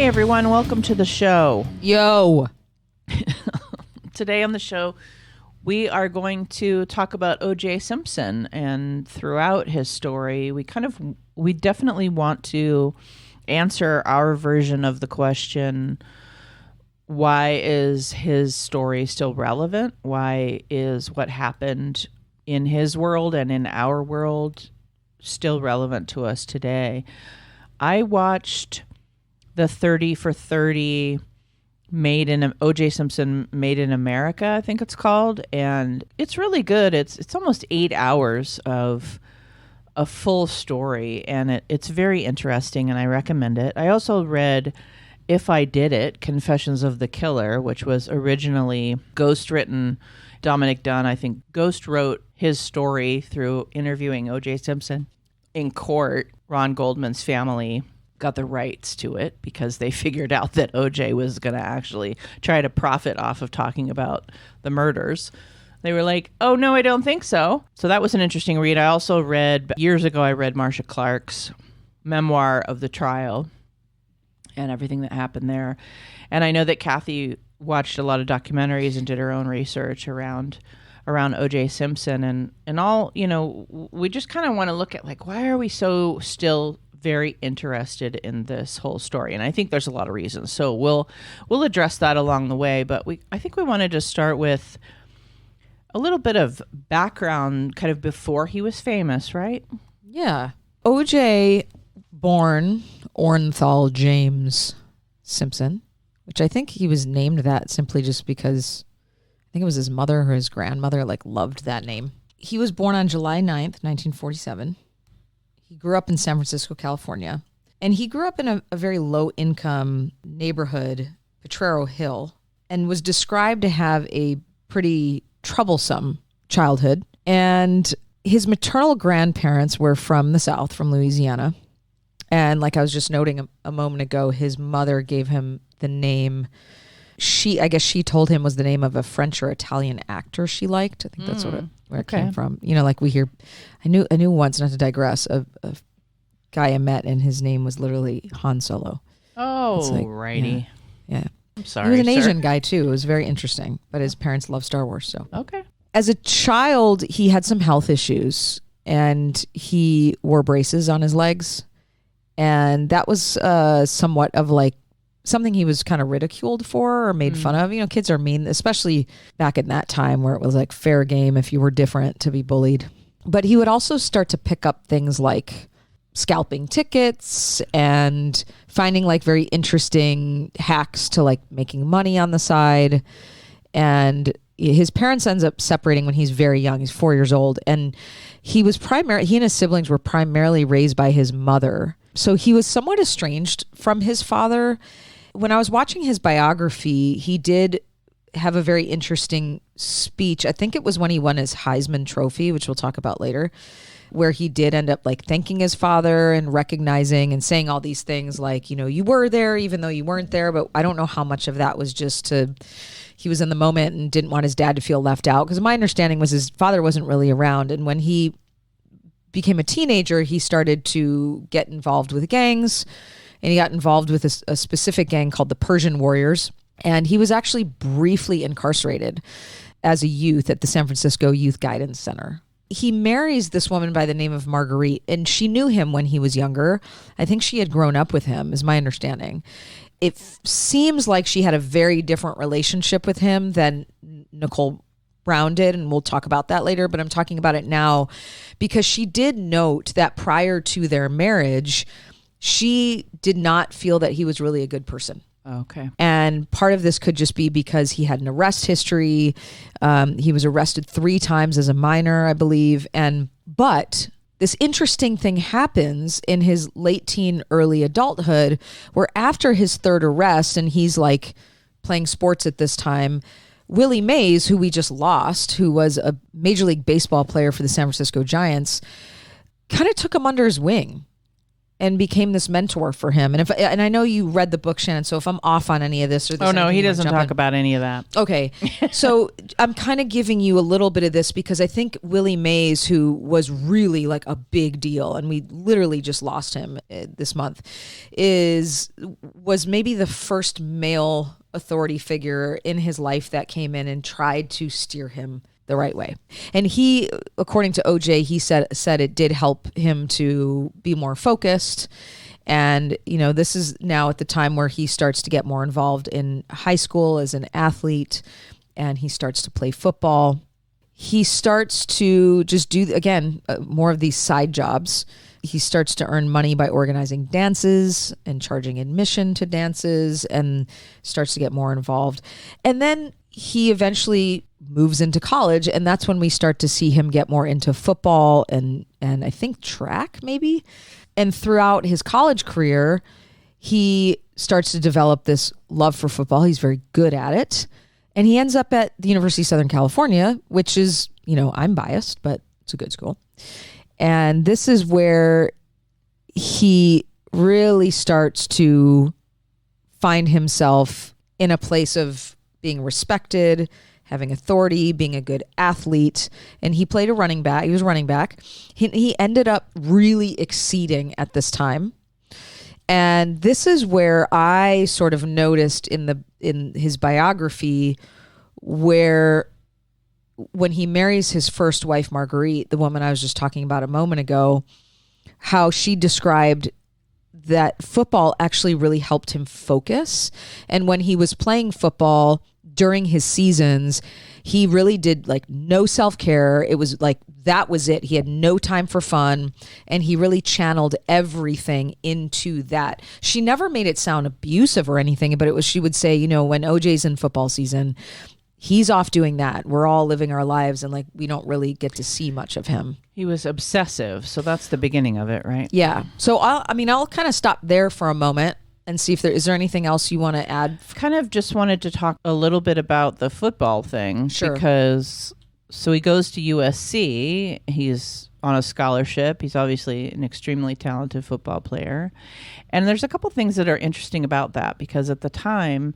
Hey everyone, welcome to the show. Yo. Today on the show, we are going to talk about OJ Simpson, and throughout his story, we definitely want to answer our version of the question, why is his story still relevant? Why is what happened in his world and in our world still relevant to us today? I watched the 30 for 30 OJ Simpson Made in America, I think it's called, and it's really good. It's almost 8 hours of a full story, and it's very interesting, and I recommend it. I also read If I Did It, Confessions of the Killer, which was originally ghost-written. Dominic Dunn, I think, ghost wrote his story through interviewing OJ Simpson in court. Ron Goldman's family got the rights to it because they figured out that OJ was going to actually try to profit off of talking about the murders. They were like, oh, no, I don't think so. So that was an interesting read. I also read, years ago, I read Marcia Clark's memoir of the trial and everything that happened there. And I know that Kathy watched a lot of documentaries and did her own research around OJ Simpson and all, we just kind of want to look at, like, why are we so still very interested in this whole story? And I think there's a lot of reasons. So we'll address that along the way. But I think we wanted to start with a little bit of background kind of before he was famous, right? Yeah. OJ, born Orenthal James Simpson, which I think he was named that simply just because I think it was his mother or his grandmother loved that name. He was born on July 9th, 1947. He grew up in San Francisco, California, and he grew up in a very low-income neighborhood, Potrero Hill, and was described to have a pretty troublesome childhood. And his maternal grandparents were from the South, from Louisiana. And like I was just noting a moment ago, his mother gave him the name, I guess she told him was the name of a French or Italian actor she liked. I think that's where it came from. Like we hear, I knew once, not to digress, a guy I met and his name was literally Han Solo. Oh, righty. Yeah. I'm sorry. He was an Asian guy too. It was very interesting, but his parents loved Star Wars. So okay. As a child, he had some health issues and he wore braces on his legs. And that was somewhat of something he was kind of ridiculed for or made fun of. Kids are mean, especially back in that time where it was like fair game if you were different to be bullied. But he would also start to pick up things like scalping tickets and finding very interesting hacks to making money on the side. And his parents ends up separating when he's very young. He's 4 years old. And he and his siblings were primarily raised by his mother. So he was somewhat estranged from his father. When I was watching his biography, he did have a very interesting speech. I think it was when he won his Heisman Trophy, which we'll talk about later, where he did end up thanking his father and recognizing and saying all these things you were there even though you weren't there. But I don't know how much of that was just he was in the moment and didn't want his dad to feel left out. Because my understanding was his father wasn't really around. And when he became a teenager, he started to get involved with gangs, and he got involved with a specific gang called the Persian Warriors. And he was actually briefly incarcerated as a youth at the San Francisco Youth Guidance Center. He marries this woman by the name of Marguerite, and she knew him when he was younger. I think she had grown up with him, is my understanding. It seems like she had a very different relationship with him than Nicole Brown did, and we'll talk about that later, but I'm talking about it now because she did note that prior to their marriage, she did not feel that he was really a good person. Okay. And part of this could just be because he had an arrest history. He was arrested 3 times as a minor, I believe. But this interesting thing happens in his late teen, early adulthood, where after his 3rd arrest, and he's playing sports at this time, Willie Mays, who we just lost, who was a Major League Baseball player for the San Francisco Giants, kind of took him under his wing and became this mentor for him. And I know you read the book, Shannon, so if I'm off on any of this or this, oh no, he doesn't talk about any of that. Okay. So I'm kind of giving you a little bit of this because I think Willie Mays, who was really like a big deal, and we literally just lost him this month, was maybe the first male authority figure in his life that came in and tried to steer him the right way. And he, according to OJ, he said it did help him to be more focused. And, this is now at the time where he starts to get more involved in high school as an athlete, and he starts to play football. He starts to just do, again, more of these side jobs. He starts to earn money by organizing dances and charging admission to dances, and starts to get more involved. And then he eventually moves into college, and that's when we start to see him get more into football and I think track maybe. And throughout his college career, he starts to develop this love for football. He's very good at it. And he ends up at the University of Southern California, which is, I'm biased, but it's a good school. And this is where he really starts to find himself in a place of being respected, having authority, being a good athlete. And he played a running back. He was running back. He ended up really exceeding at this time. And this is where I sort of noticed in his biography where when he marries his first wife, Marguerite, the woman I was just talking about a moment ago, how she described that football actually really helped him focus. And when he was playing football during his seasons, he really did like no self-care. It was like, that was it. He had no time for fun. And he really channeled everything into that. She never made it sound abusive or anything, but she would say, when OJ's in football season, he's off doing that. We're all living our lives, and like we don't really get to see much of him. He was obsessive, so that's the beginning of it, right? Yeah. So I'll kind of stop there for a moment and see if is there anything else you want to add. Kind of just wanted to talk a little bit about the football thing. Sure. Because so he goes to USC. He's on a scholarship. He's obviously an extremely talented football player. And there's a couple things that are interesting about that, because at the time,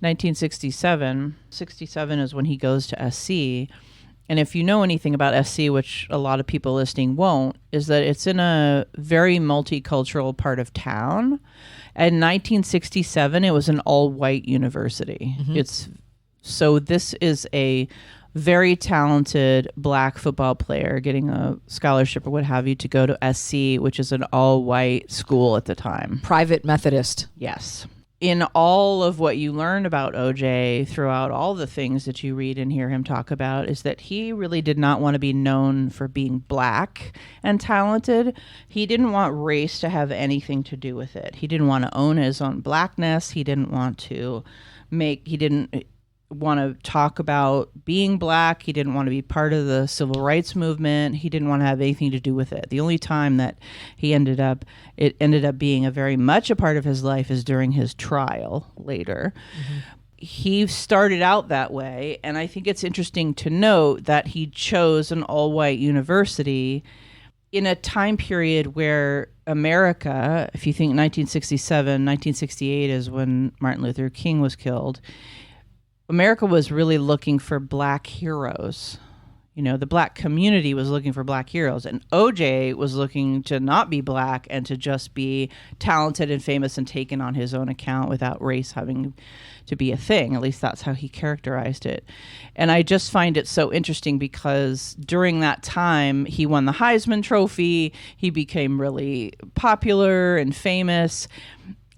1967 is when he goes to SC. And if you know anything about SC, which a lot of people listening won't, is that it's in a very multicultural part of town. In 1967, it was an all-white university. Mm-hmm. So this is a very talented black football player getting a scholarship or what have you to go to SC, which is an all-white school at the time. Private Methodist. Yes. In all of what you learn about OJ throughout all the things that you read and hear him talk about is that he really did not want to be known for being black and talented. He didn't want race to have anything to do with it. He didn't want to own his own blackness. He didn't want to talk about being black. He didn't want to be part of the civil rights movement. He didn't want to have anything to do with it. The only time that it ended up being a very much a part of his life is during his trial later. Mm-hmm. He started out that way, and I think it's interesting to note that he chose an all-white university in a time period where America, if you think 1967, 1968 is when Martin Luther King was killed, America was really looking for black heroes. The black community was looking for black heroes, and OJ was looking to not be black and to just be talented and famous and taken on his own account without race having to be a thing. At least that's how he characterized it. And I just find it so interesting because during that time, he won the Heisman Trophy. He became really popular and famous.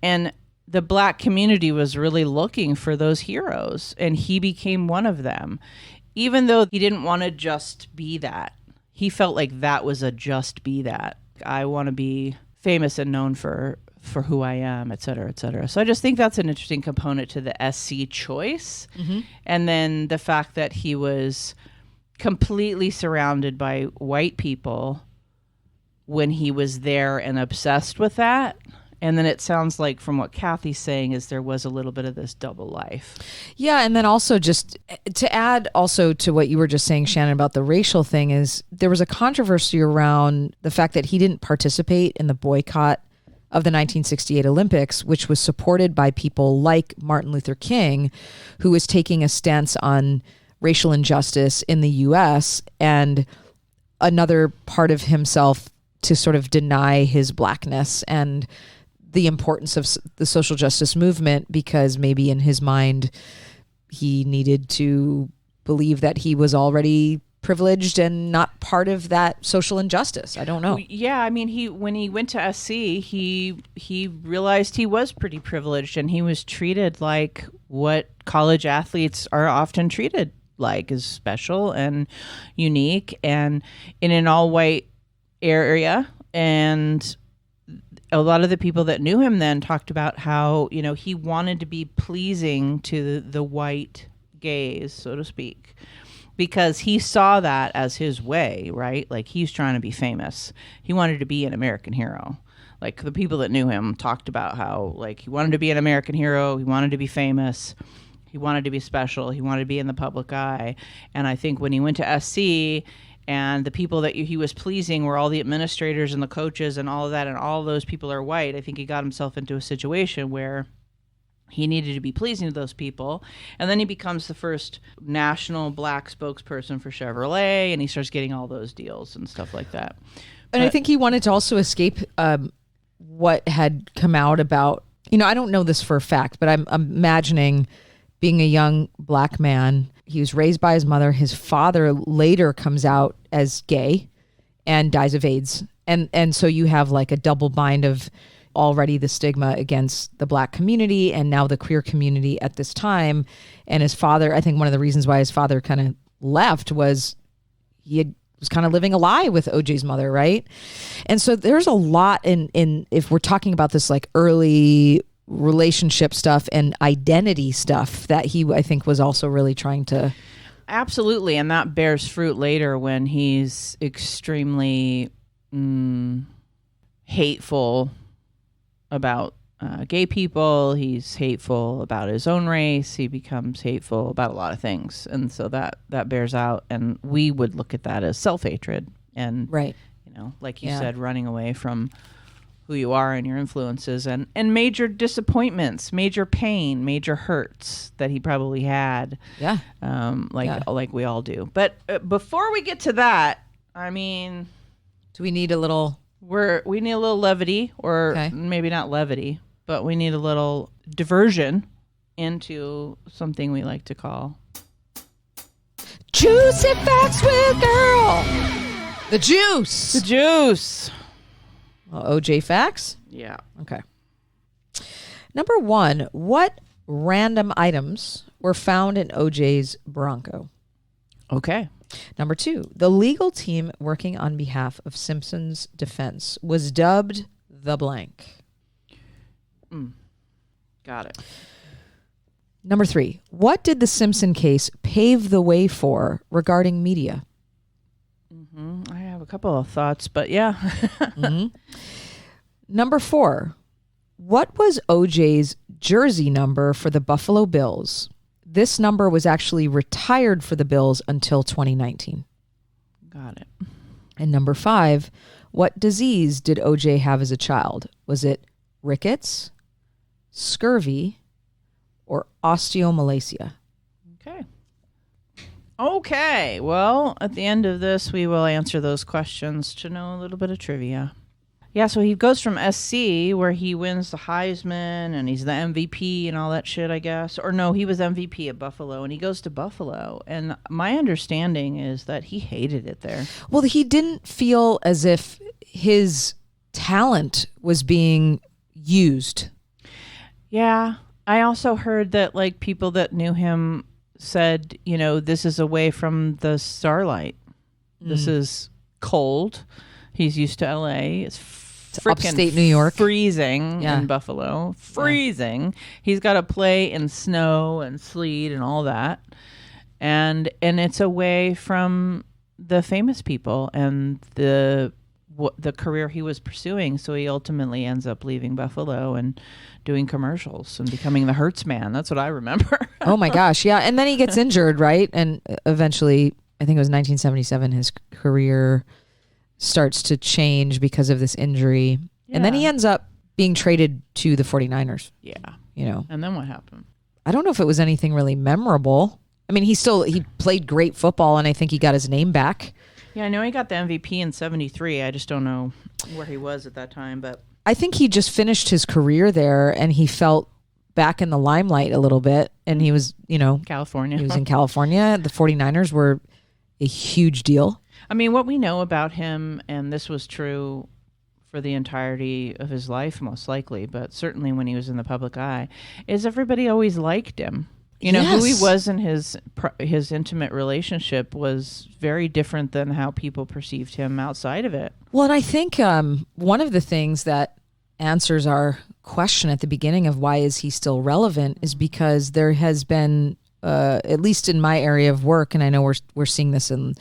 And the black community was really looking for those heroes, and he became one of them. Even though he didn't want to just be that, he felt like that was a just be that. I want to be famous and known for who I am, et cetera, et cetera. So I just think that's an interesting component to the SC choice. Mm-hmm. And then the fact that he was completely surrounded by white people when he was there and obsessed with that. And then it sounds like from what Kathy's saying is there was a little bit of this double life. Yeah, and then also just to add also to what you were just saying, Shannon, about the racial thing is there was a controversy around the fact that he didn't participate in the boycott of the 1968 Olympics, which was supported by people like Martin Luther King, who was taking a stance on racial injustice in the U.S. and another part of himself to sort of deny his blackness and the importance of the social justice movement, because maybe in his mind he needed to believe that he was already privileged and not part of that social injustice. I don't know. Yeah, I mean, when he went to SC, he realized he was pretty privileged, and he was treated like what college athletes are often treated like, is special and unique, and in an all-white area. And a lot of the people that knew him then talked about how, you know, he wanted to be pleasing to the white gaze, so to speak, because he saw that as his way, right? Like, he's trying to be famous. He wanted to be an American hero. Like, the people that knew him talked about how, like, he wanted to be an American hero. He wanted to be famous. He wanted to be special. He wanted to be in the public eye. And I think when he went to SC, and the people that he was pleasing were all the administrators and the coaches and all of that, and all of those people are white, I think he got himself into a situation where he needed to be pleasing to those people. And then he becomes the first national black spokesperson for Chevrolet, and he starts getting all those deals and stuff like that. And I think he wanted to also escape what had come out about, you know, I don't know this for a fact, but I'm imagining being a young black man. He was raised by his mother. His father later comes out as gay and dies of AIDS. And so you have like a double bind of already the stigma against the black community and now the queer community at this time. And his father, I think one of the reasons why his father kind of left was was kind of living a lie with OJ's mother, right? And so there's a lot in if we're talking about this like early relationship stuff and identity stuff that he, I think, was also really trying to. Absolutely. And that bears fruit later when he's extremely hateful about gay people. He's hateful about his own race. He becomes hateful about a lot of things. And so that bears out. And we would look at that as self-hatred. And, right, you know, like you said, running away from who you are and your influences, and major disappointments, major pain, major hurts that he probably had. Yeah. Like we all do. But before we get to that, I mean, do we need a little... We need a little levity, or maybe not levity, but we need a little diversion into something we like to call Juicy Facts with Girl. The juice. The juice. Well, OJ Facts? Yeah. Okay. Number 1, what random items were found in OJ's Bronco? Okay. Number 2, the legal team working on behalf of Simpson's defense was dubbed the blank. Got it. Number 3, what did the Simpson case pave the way for regarding media? I have a couple of thoughts, but yeah. Number 4, what was OJ's jersey number for the Buffalo Bills? This number was actually retired for the Bills until 2019. Got it. And number 5, what disease did OJ have as a child? Was it rickets, scurvy, or osteomalacia? Okay. Well, at the end of this, we will answer those questions to know a little bit of trivia. Yeah, so he goes from SC, where he wins the Heisman, and he's the MVP and all that shit, I guess. Or no, he was MVP at Buffalo, and he goes to Buffalo. And my understanding is that he hated it there. Well, he didn't feel as if his talent was being used. Yeah. I also heard that, like, people that knew him said, you know, this is away from the starlight. This is cold. He's used to LA. It's freaking upstate New York, freezing in Buffalo. Freezing. Yeah. He's got to play in snow and sleet and all that. And it's away from the famous people and the career he was pursuing. So he ultimately ends up leaving Buffalo and doing commercials and becoming the Hertz man. That's what I remember. Oh my gosh. Yeah. And then he gets injured, right? And eventually, I think it was 1977, his career starts to change because of this injury. Yeah. And then he ends up being traded to the 49ers. Yeah. And then what happened? I don't know if it was anything really memorable. I mean, he played great football, and I think he got his name back. Yeah, I know he got the MVP in 73. I just don't know where he was at that time, but I think he just finished his career there, and he felt back in the limelight a little bit, and he was, California. He was in California. The 49ers were a huge deal. I mean, what we know about him, and this was true for the entirety of his life, most likely, but certainly when he was in the public eye, is everybody always liked him. Who he was in his intimate relationship was very different than how people perceived him outside of it. Well, and I think one of the things that answers our question at the beginning of why is he still relevant is because there has been, at least in my area of work, and I know we're seeing this in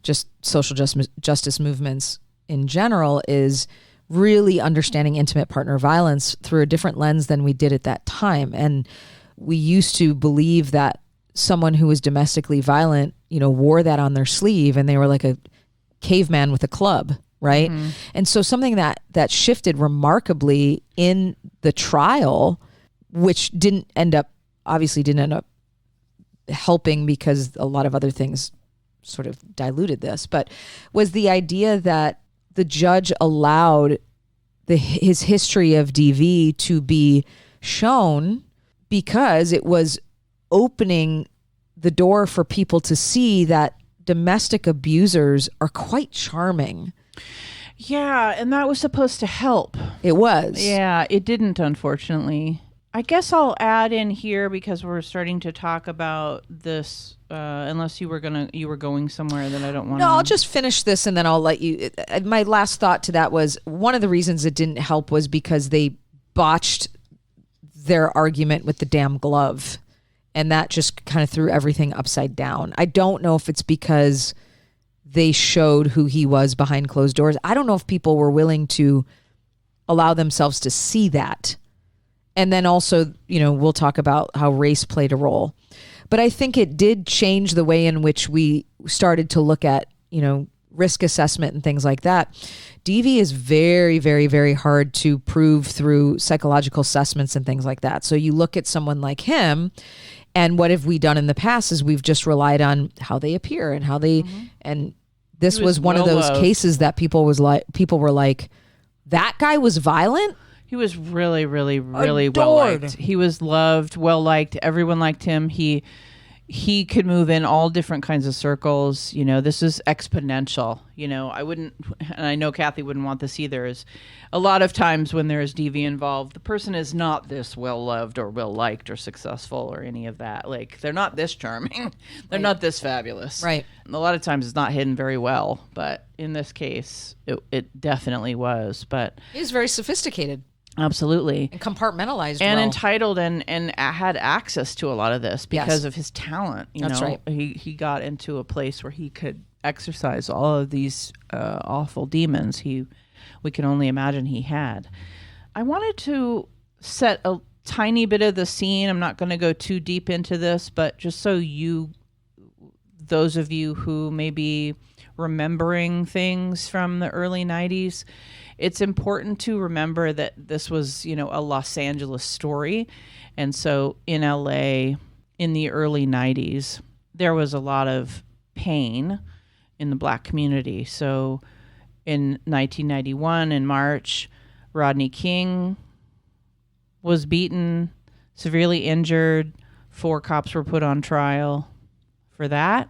just social justice movements in general, is really understanding intimate partner violence through a different lens than we did at that time. And we used to believe that someone who was domestically violent, wore that on their sleeve, and they were like a caveman with a club, right? Mm-hmm. And so something that shifted remarkably in the trial, which didn't end up helping because a lot of other things sort of diluted this, but was the idea that the judge allowed his history of DV to be shown because it was opening the door for people to see that domestic abusers are quite charming. Yeah, and that was supposed to help. It was. Yeah, it didn't, unfortunately. I guess I'll add in here because we're starting to talk about this. Unless you were going somewhere that I don't want. No, I'll just finish this and then I'll let you. My last thought to that was one of the reasons it didn't help was because they botched their argument with the damn glove, and that just kind of threw everything upside down. I don't know if it's because they showed who he was behind closed doors. I don't know if people were willing to allow themselves to see that. And then also, we'll talk about how race played a role. But I think it did change the way in which we started to look at, risk assessment and things like that. DV is very, very, very hard to prove through psychological assessments and things like that. So you look at someone like him, and what have we done in the past is we've just relied on how they appear and how they, and this was one of those cases that people were like, that guy was violent. He was really, really, really Adored. well liked. He was loved, well liked. Everyone liked him. He could move in all different kinds of circles. This is exponential. I wouldn't, and I know Kathy wouldn't want this either, is a lot of times when there is DV involved, the person is not this well loved or well liked or successful or any of that. Like, they're not this charming. They're not this fabulous. Right. A lot of times it's not hidden very well, but in this case, it definitely was. But he was very sophisticated. Absolutely. And compartmentalized and well. Entitled and had access to a lot of this because of his talent. That's right. He got into a place where he could exercise all of these awful demons we can only imagine he had. I wanted to set a tiny bit of the scene. I'm not going to go too deep into this, but just so those of you who may be remembering things from the early 90s, it's important to remember that this was, a Los Angeles story. And so in LA in the early 90s, there was a lot of pain in the Black community. So in 1991, in March, Rodney King was beaten, severely injured. 4 cops were put on trial for that.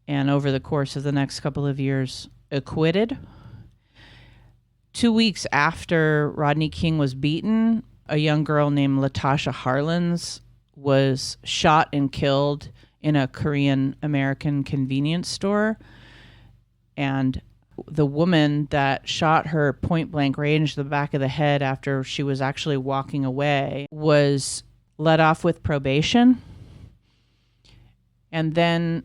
And over the course of the next couple of years, acquitted. 2 weeks after Rodney King was beaten, a young girl named Latasha Harlins was shot and killed in a Korean American convenience store. And the woman that shot her point blank range to the back of the head after she was actually walking away was let off with probation. And then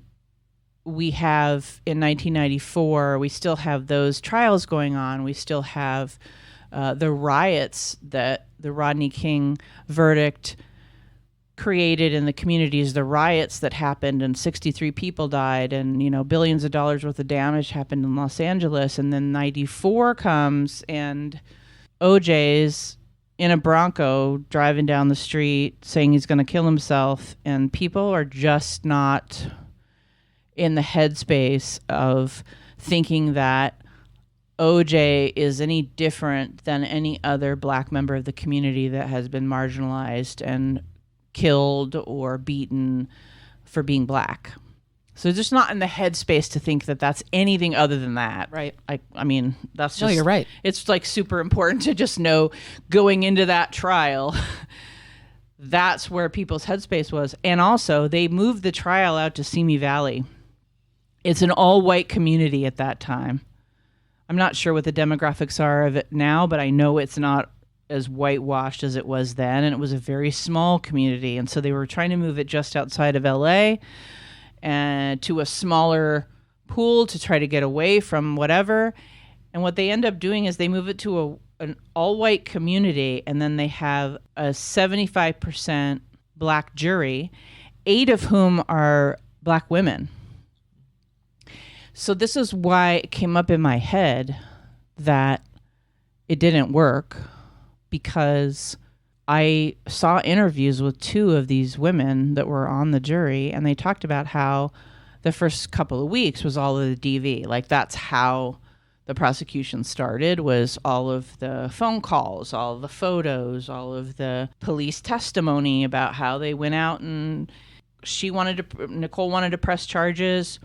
we have, in 1994, we still have those trials going on. We still have the riots that the Rodney King verdict created in the communities, the riots that happened and 63 people died and, billions of dollars worth of damage happened in Los Angeles. And then 94 comes and OJ's in a Bronco driving down the street saying he's going to kill himself, and people are just not in the headspace of thinking that OJ is any different than any other black member of the community that has been marginalized and killed or beaten for being black. So just not in the headspace to think that that's anything other than that. Right. I mean, that's just... No, you're right. It's like super important to just know going into that trial, that's where people's headspace was. And also, they moved the trial out to Simi Valley. It's an all-white community at that time. I'm not sure what the demographics are of it now, but I know it's not as whitewashed as it was then, and it was a very small community. And so they were trying to move it just outside of LA and to a smaller pool to try to get away from whatever. And what they end up doing is they move it to an all-white community, and then they have a 75% black jury, 8 of whom are black women. So this is why it came up in my head that it didn't work, because I saw interviews with 2 of these women that were on the jury, and they talked about how the first couple of weeks was all of the DV. Like, that's how the prosecution started, was all of the phone calls, all of the photos, all of the police testimony about how they went out, and Nicole wanted to press charges.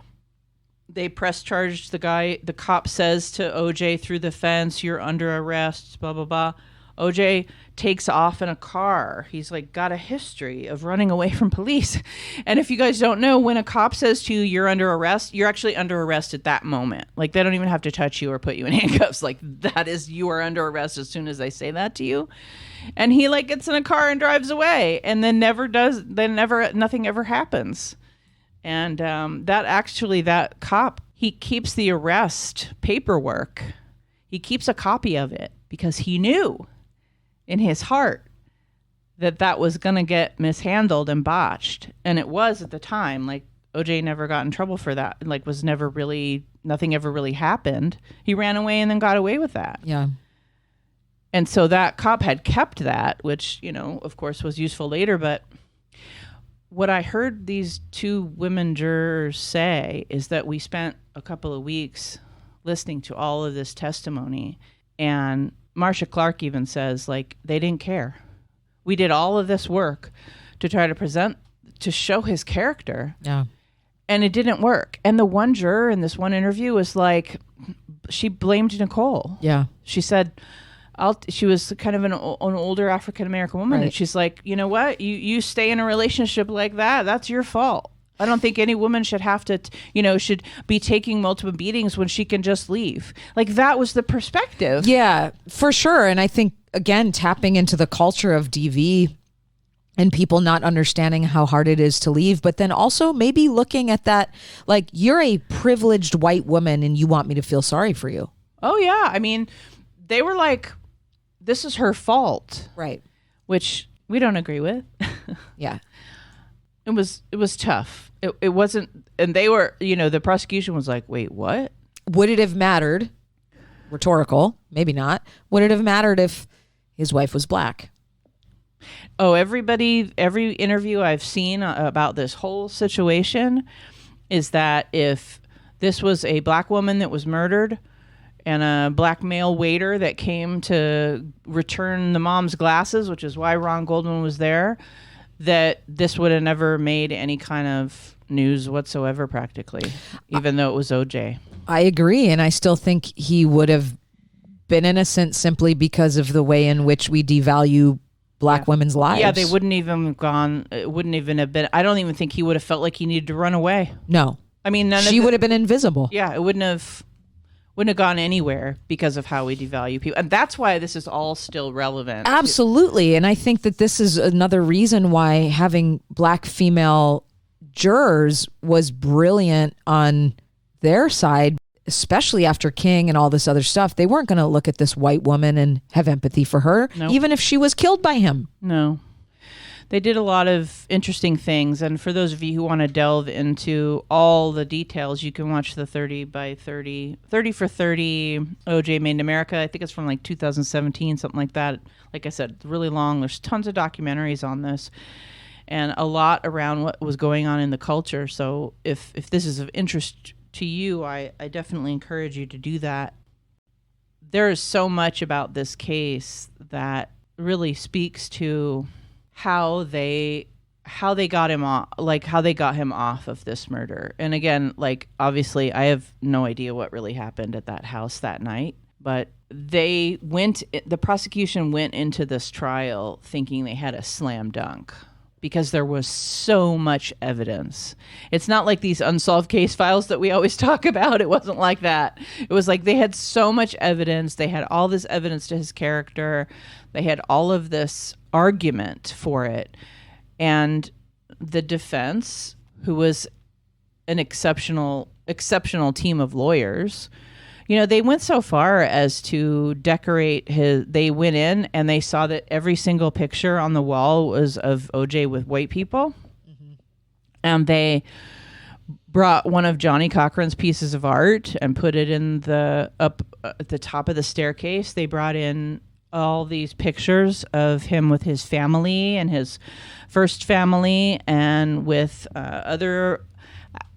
They press charged the guy. The cop says to OJ through the fence, "You're under arrest," blah, blah, blah. OJ takes off in a car. He's like got a history of running away from police. And if you guys don't know, when a cop says to you, "You're under arrest," you're actually under arrest at that moment. Like, they don't even have to touch you or put you in handcuffs. Like, that is, you are under arrest as soon as they say that to you. And he like gets in a car and drives away, and then nothing ever happens. And that cop, he keeps the arrest paperwork. He keeps a copy of it because he knew in his heart that was going to get mishandled and botched. And it was at the time. Like, OJ never got in trouble for that. Like, nothing ever really happened. He ran away and then got away with that. Yeah. And so that cop had kept that, which, of course was useful later. But what I heard these 2 women jurors say is that we spent a couple of weeks listening to all of this testimony, and Marcia Clark even says, like, they didn't care. We did all of this work to try to show his character. Yeah. And it didn't work. And the one juror in this one interview was like, she blamed Nicole. Yeah. She said, she was kind of an older African-American woman. Right. And she's like, you know what? You stay in a relationship like that. That's your fault. I don't think any woman should have to, should be taking multiple beatings when she can just leave. Like, that was the perspective. Yeah, for sure. And I think, again, tapping into the culture of DV and people not understanding how hard it is to leave, but then also maybe looking at that, like, you're a privileged white woman and you want me to feel sorry for you. Oh, yeah. I mean, they were like, this is her fault. Right. Which we don't agree with. Yeah. It was tough. It wasn't, and they were, the prosecution was like, wait, what? Would it have mattered? Rhetorical, maybe not. Would it have mattered if his wife was black? Oh, every interview I've seen about this whole situation is that if this was a black woman that was murdered and a black male waiter that came to return the mom's glasses, which is why Ron Goldman was there, that this would have never made any kind of news whatsoever, practically, even though it was OJ. I agree. And I still think he would have been innocent simply because of the way in which we devalue black women's lives. Yeah, they wouldn't even have gone, it wouldn't even have been, I don't even think he would have felt like he needed to run away. No. I mean, she would have been invisible. Yeah, it wouldn't have gone anywhere because of how we devalue people. And that's why this is all still relevant. Absolutely. And I think that this is another reason why having black female jurors was brilliant on their side, especially after King and all this other stuff. They weren't going to look at this white woman and have empathy for her, Nope. even if she was killed by him. No. They did a lot of interesting things. And for those of you who want to delve into all the details, you can watch the 30 for 30 OJ Made in America. I think it's from like 2017, something like that. Like I said, really long. There's tons of documentaries on this and a lot around what was going on in the culture. So if this is of interest to you, I definitely encourage you to do that. There is so much about this case that really speaks to how they got him off, like how they got him off of this murder. And again, like obviously I have no idea what really happened at that house that night, but the prosecution went into this trial thinking they had a slam dunk because there was so much evidence. It's not like these unsolved case files that we always talk about. It wasn't like that. It was like they had so much evidence. They had all this evidence to his character. They had all of this argument for it. And the defense, who was an exceptional team of lawyers, you know, they went so far as to decorate they went in and they saw that every single picture on the wall was of OJ with white people. Mm-hmm. And they brought one of Johnny Cochran's pieces of art and put it in up at the top of the staircase. They brought in all these pictures of him with his family and his first family and with other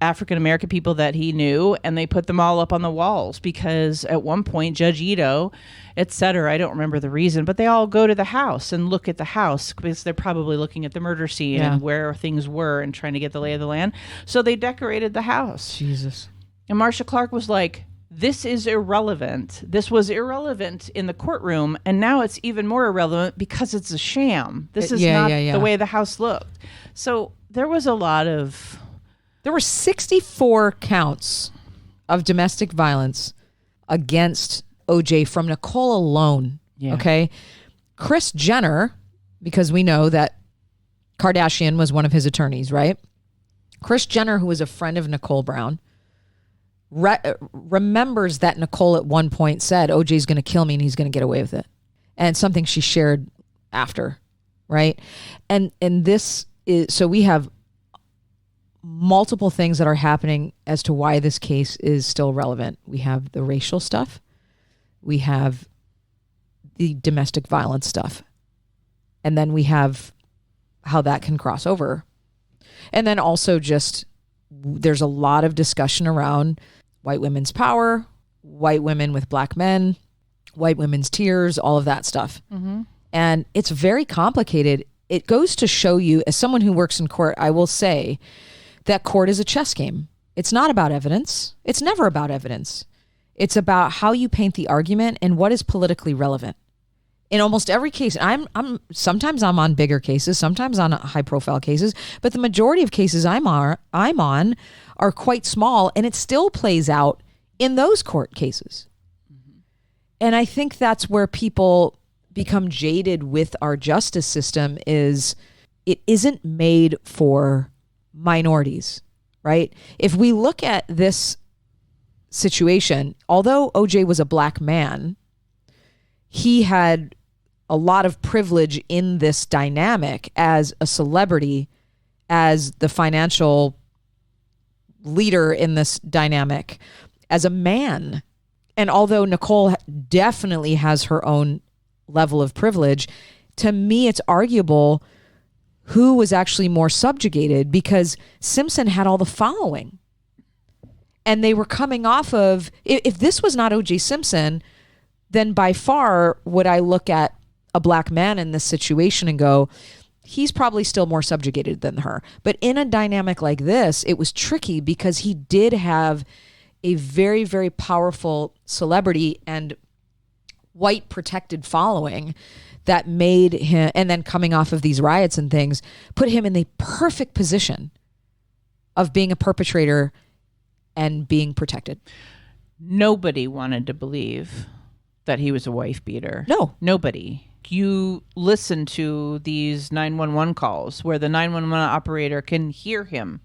African-American people that he knew, and they put them all up on the walls because at one point Judge Ito, et cetera, I don't remember the reason, but they all go to the house and look at the house because they're probably looking at the murder scene and where things were and trying to get the lay of the land. So they decorated the house. Jesus. And Marcia Clark was like, this is irrelevant. This was irrelevant in the courtroom, and now it's even more irrelevant because it's a sham. This is not the way the house looked. So there was a lot of... There were 64 counts of domestic violence against OJ from Nicole alone. Yeah. Okay. Kris Jenner, because we know that Kardashian was one of his attorneys, right? Kris Jenner, who was a friend of Nicole Brown, remembers that Nicole at one point said, OJ's going to kill me and he's going to get away with it. And it's something she shared after, right? And this is, so we have multiple things that are happening as to why this case is still relevant. We have the racial stuff. We have the domestic violence stuff. And then we have how that can cross over. And then also just there's a lot of discussion around white women's power, white women with black men, white women's tears, all of that stuff. Mm-hmm. And it's very complicated. It goes to show you, as someone who works in court, I will say that court is a chess game. It's not about evidence. It's never about evidence. It's about how you paint the argument and what is politically relevant. In almost every case, sometimes I'm on bigger cases, sometimes on high profile cases, but the majority of cases I'm on are quite small, and it still plays out in those court cases. Mm-hmm. And I think that's where people become jaded with our justice system, is it isn't made for minorities, right? If we look at this situation, although OJ was a black man, he had a lot of privilege in this dynamic as a celebrity, as the financial leader in this dynamic, as a man. And although Nicole definitely has her own level of privilege, to me it's arguable who was actually more subjugated, because Simpson had all the following. And they were coming off of, if this was not OJ Simpson, then by far would I look at a black man in this situation and go, he's probably still more subjugated than her. But in a dynamic like this, it was tricky because he did have a very, very powerful celebrity and white protected following that made him, and then coming off of these riots and things, put him in the perfect position of being a perpetrator and being protected. Nobody wanted to believe that he was a wife beater. No. Nobody. You listen to these 911 calls where the 911 operator can hear him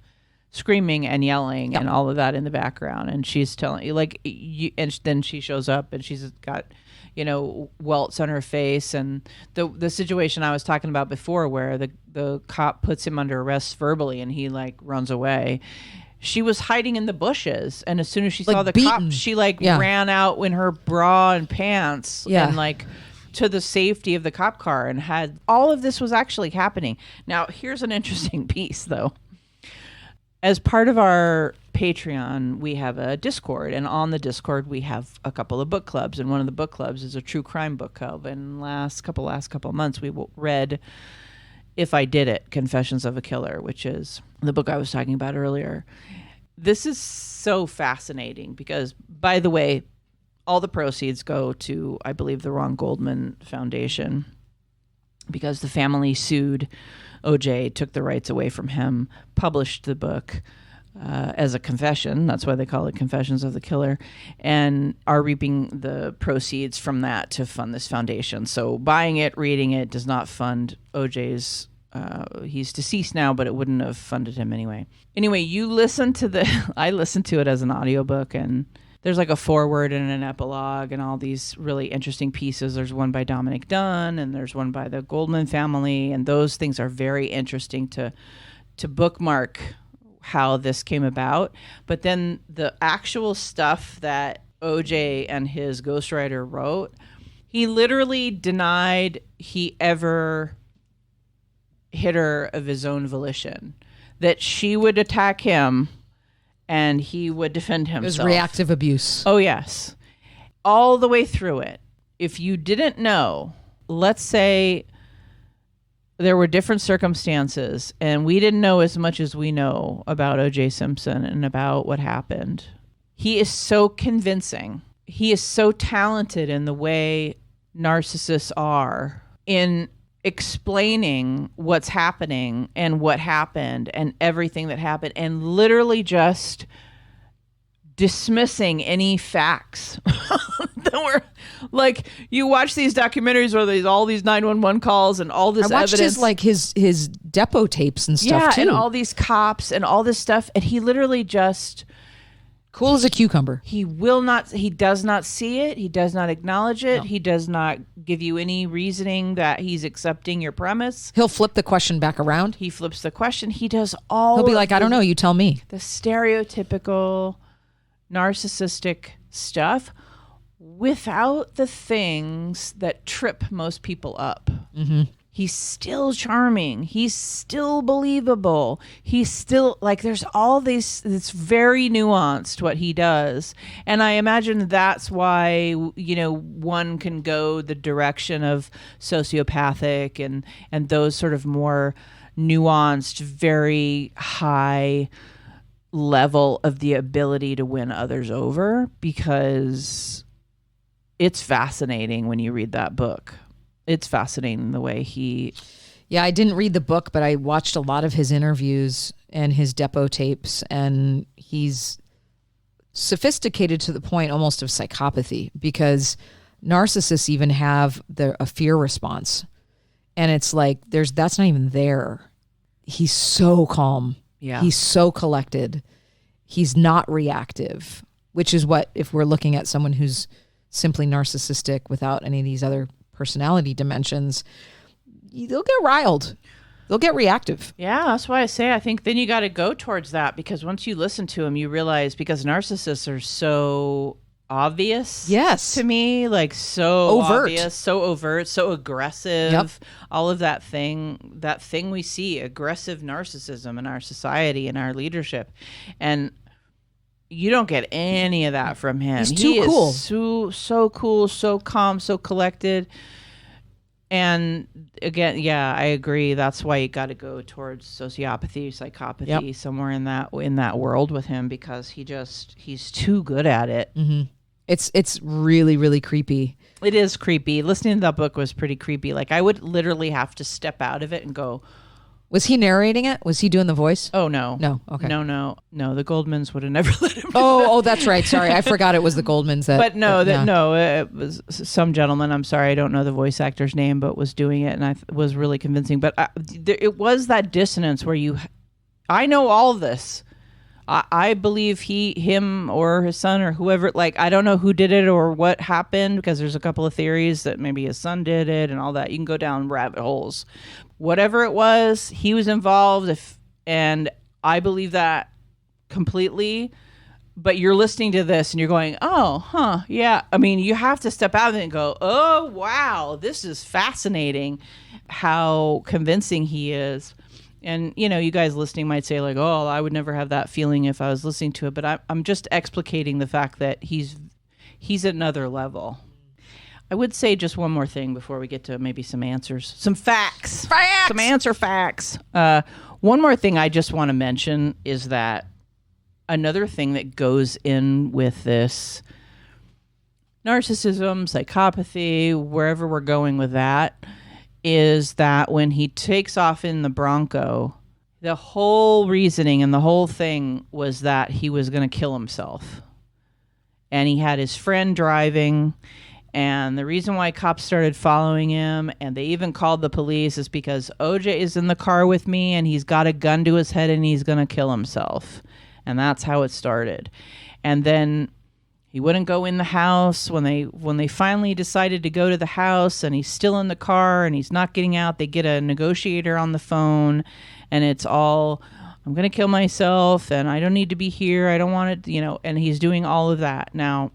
screaming and yelling and all of that in the background. And she's telling you, and then she shows up and she's got, welts on her face, and the situation I was talking about before, where the cop puts him under arrest verbally, and he like runs away. She was hiding in the bushes, and as soon as she saw the beaten. cop, she ran out in her bra and pants, and like to the safety of the cop car, and had all of this was actually happening. Now, here's an interesting piece, though. As part of our Patreon, we have a Discord, and on the Discord, we have a couple of book clubs, and one of the book clubs is a true crime book club. And last couple of months, we read If I Did It, Confessions of a Killer, which is the book I was talking about earlier. This is so fascinating because, by the way, all the proceeds go to, I believe, the Ron Goldman Foundation, because the family sued OJ, took the rights away from him, published the book as a confession. That's why they call it Confessions of the Killer, and are reaping the proceeds from that to fund this foundation. So buying it, reading it does not fund OJ's. He's deceased now, but it wouldn't have funded him anyway. Anyway, you listen to I listened to it as an audiobook, and there's like a foreword and an epilogue and all these really interesting pieces. There's one by Dominic Dunn, and there's one by the Goldman family, and those things are very interesting to bookmark how this came about. But then the actual stuff that OJ and his ghostwriter wrote, he literally denied he ever hit her of his own volition, that she would attack him and he would defend himself. It was reactive abuse. Oh, yes. All the way through it. If you didn't know, let's say there were different circumstances and we didn't know as much as we know about OJ Simpson and about what happened. He is so convincing. He is so talented in the way narcissists are in explaining what's happening and what happened and everything that happened, and literally just dismissing any facts that were like, you watch these documentaries where there's all these 911 calls and all this I watched evidence, his depot tapes and stuff too, and all these cops and all this stuff, and he literally just cool as a cucumber. He does not see it. He does not acknowledge it. No. He does not give you any reasoning that he's accepting your premise. He'll flip the question back around. He flips the question. He does all. He'll be like, I don't know, you tell me. The stereotypical narcissistic stuff without the things that trip most people up. Mm-hmm. He's still charming. He's still believable. He's still like, there's all these, it's very nuanced what he does. And I imagine that's why, one can go the direction of sociopathic and those sort of more nuanced, very high level of the ability to win others over, because it's fascinating when you read that book. It's fascinating the way he... Yeah, I didn't read the book, but I watched a lot of his interviews and his depot tapes, and he's sophisticated to the point almost of psychopathy, because narcissists even have a fear response. And it's like, that's not even there. He's so calm. Yeah. He's so collected. He's not reactive, which is what, if we're looking at someone who's simply narcissistic without any of these other personality dimensions, they'll get riled. They'll get reactive. Yeah, that's why I say I think then you got to go towards that, because once you listen to them, you realize, because narcissists are so obvious. Yes. To me, like so overt. Obvious, so overt, so aggressive. Yep. All of that thing we see, aggressive narcissism in our society and our leadership. And you don't get any of that from him. He's too cool. So cool, so calm, so collected. And again, yeah, I agree. That's why you got to go towards sociopathy, psychopathy, somewhere in that world with him, because he's too good at it. Mm-hmm. It's really, really creepy. It is creepy. Listening to that book was pretty creepy. Like, I would literally have to step out of it and go, was he narrating it? Was he doing the voice? Oh, no. No, okay. No. The Goldmans would have never let him do that. Oh, that's right. Sorry, I forgot it was the Goldmans. But it was some gentleman, I'm sorry, I don't know the voice actor's name, but was doing it, and I was really convincing. But it was that dissonance where I know all this. I believe him or his son or whoever, like, I don't know who did it or what happened, because there's a couple of theories that maybe his son did it and all that. You can go down rabbit holes. Whatever it was, he was involved, and I believe that completely. But you're listening to this and you're going, oh, huh, yeah. I mean, you have to step out of it and go, oh, wow, this is fascinating how convincing he is. And, you know, you guys listening might say, like, oh, I would never have that feeling if I was listening to it. But I'm just explicating the fact that he's at another level. I would say just one more thing before we get to maybe some answers. Some facts. Some answer facts. One more thing I just want to mention is that another thing that goes in with this narcissism, psychopathy, wherever we're going with that, is that when he takes off in the Bronco, the whole reasoning and the whole thing was that he was going to kill himself. And he had his friend driving, and the reason why cops started following him, and they even called the police, is because OJ is in the car with me and he's got a gun to his head and he's going to kill himself. And that's how it started. And then he wouldn't go in the house. When they finally decided to go to the house and he's still in the car and he's not getting out, they get a negotiator on the phone, and it's all, I'm going to kill myself and I don't need to be here. I don't want it, and he's doing all of that. Now,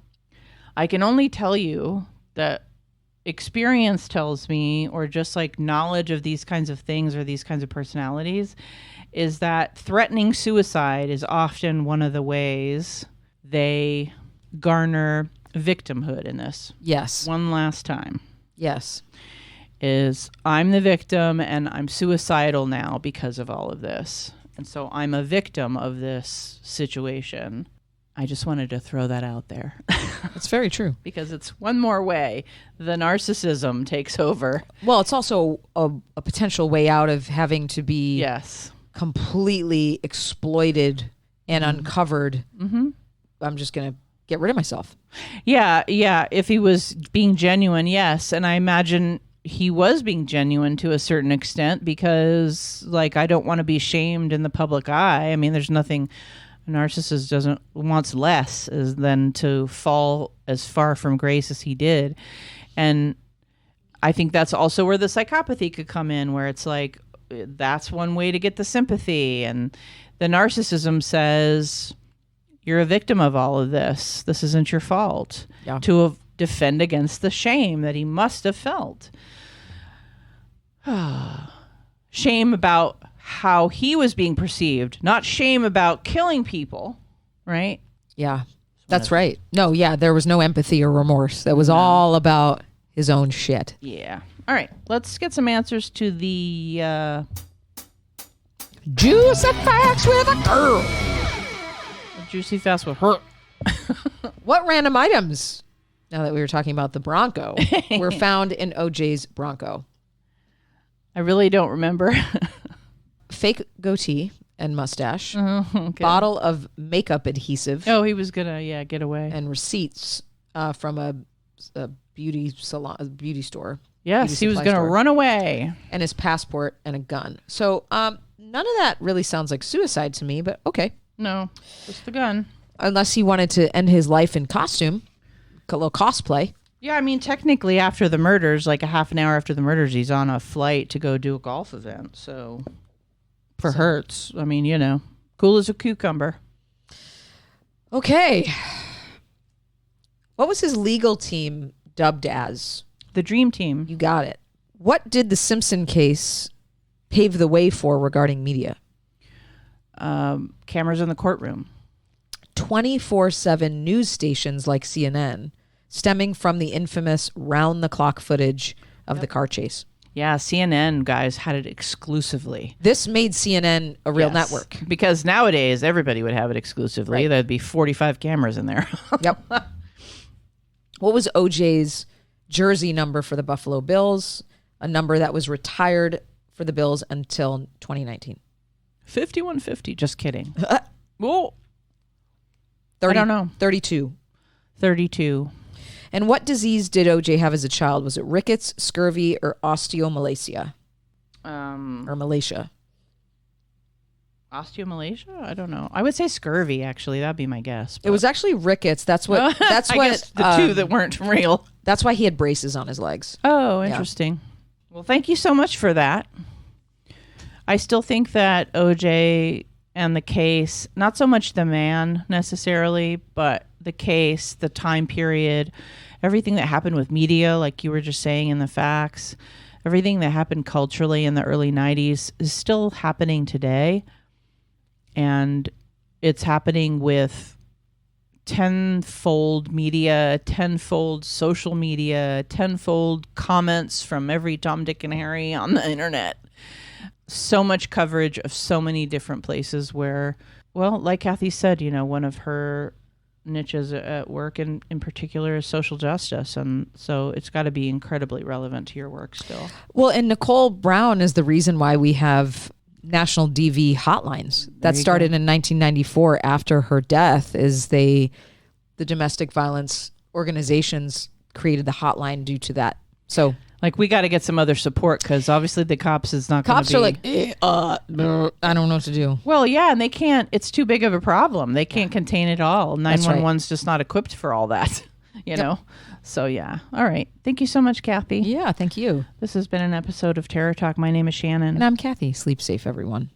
I can only tell you that experience tells me, or just like knowledge of these kinds of things or these kinds of personalities, is that threatening suicide is often one of the ways they garner victimhood in this. Yes. One last time. Yes. Is I'm the victim and I'm suicidal now because of all of this. And so I'm a victim of this situation. I just wanted to throw that out there. It's very true. Because it's one more way the narcissism takes over. Well, it's also a potential way out of having to be completely exploited and uncovered. Mm-hmm. I'm just going to get rid of myself. Yeah. If he was being genuine, yes. And I imagine he was being genuine to a certain extent, because, like, I don't want to be shamed in the public eye. I mean, there's nothing a narcissist wants less than to fall as far from grace as he did. And I think that's also where the psychopathy could come in, where it's like, that's one way to get the sympathy. And the narcissism says, you're a victim of all of this. This isn't your fault. Yeah. To defend against the shame that he must have felt. Shame about how he was being perceived, not shame about killing people, right? Yeah, that's right. No, yeah, there was no empathy or remorse. That was all about his own shit. Yeah. All right, let's get some answers to the Juicy Facts with a girl. Juicy Facts with her. What random items, now that we were talking about the Bronco, were found in OJ's Bronco? I really don't remember. Fake goatee and mustache. Okay. Bottle of makeup adhesive. Oh, he was gonna, get away. And receipts from a beauty salon, a beauty store. Yes, he was gonna run away. And his passport and a gun. So none of that really sounds like suicide to me, but okay. No, just the gun. Unless he wanted to end his life in costume, a little cosplay. Yeah, I mean, technically after the murders, like a half an hour after the murders, he's on a flight to go do a golf event. So for Hertz, I mean, cool as a cucumber. Okay. What was his legal team dubbed as? The Dream Team. You got it. What did the Simpson case pave the way for regarding media? Cameras in the courtroom. 24/7 news stations like CNN, stemming from the infamous round-the-clock footage of the car chase. Yeah, CNN guys had it exclusively. This made CNN a real network. Because nowadays, everybody would have it exclusively. Right. There'd be 45 cameras in there. Yep. What was OJ's jersey number for the Buffalo Bills? A number that was retired for the Bills until 2019. 5150. Just kidding. Whoa. 30, I don't know. 32. 32. And what disease did OJ have as a child? Was it rickets, scurvy, or osteomalacia? Or malacia? Osteomalacia? I don't know. I would say scurvy, actually. That'd be my guess. It was actually rickets. That's what. That's I what. guess the two that weren't real. That's why he had braces on his legs. Oh, interesting. Yeah. Well, thank you so much for that. I still think that OJ and the case, not so much the man necessarily, but the case, the time period, everything that happened with media, like you were just saying in the facts, everything that happened culturally in the early 90s is still happening today. And it's happening with tenfold media, tenfold social media, tenfold comments from every Tom, Dick, and Harry on the internet. So much coverage of so many different places where, well, like Kathy said, one of her niches at work in particular is social justice. And so it's got to be incredibly relevant to your work still. Well, and Nicole Brown is the reason why we have national DV hotlines that started in 1994 after her death. The domestic violence organizations created the hotline due to that. So like we got to get some other support because obviously the cops is not going to be. Cops are like, I don't know what to do. Well, yeah, and they can't. It's too big of a problem. They can't contain it all. 911's just not equipped for all that. You know. So yeah. All right. Thank you so much, Kathy. Yeah. Thank you. This has been an episode of Terror Talk. My name is Shannon, and I'm Kathy. Sleep safe, everyone.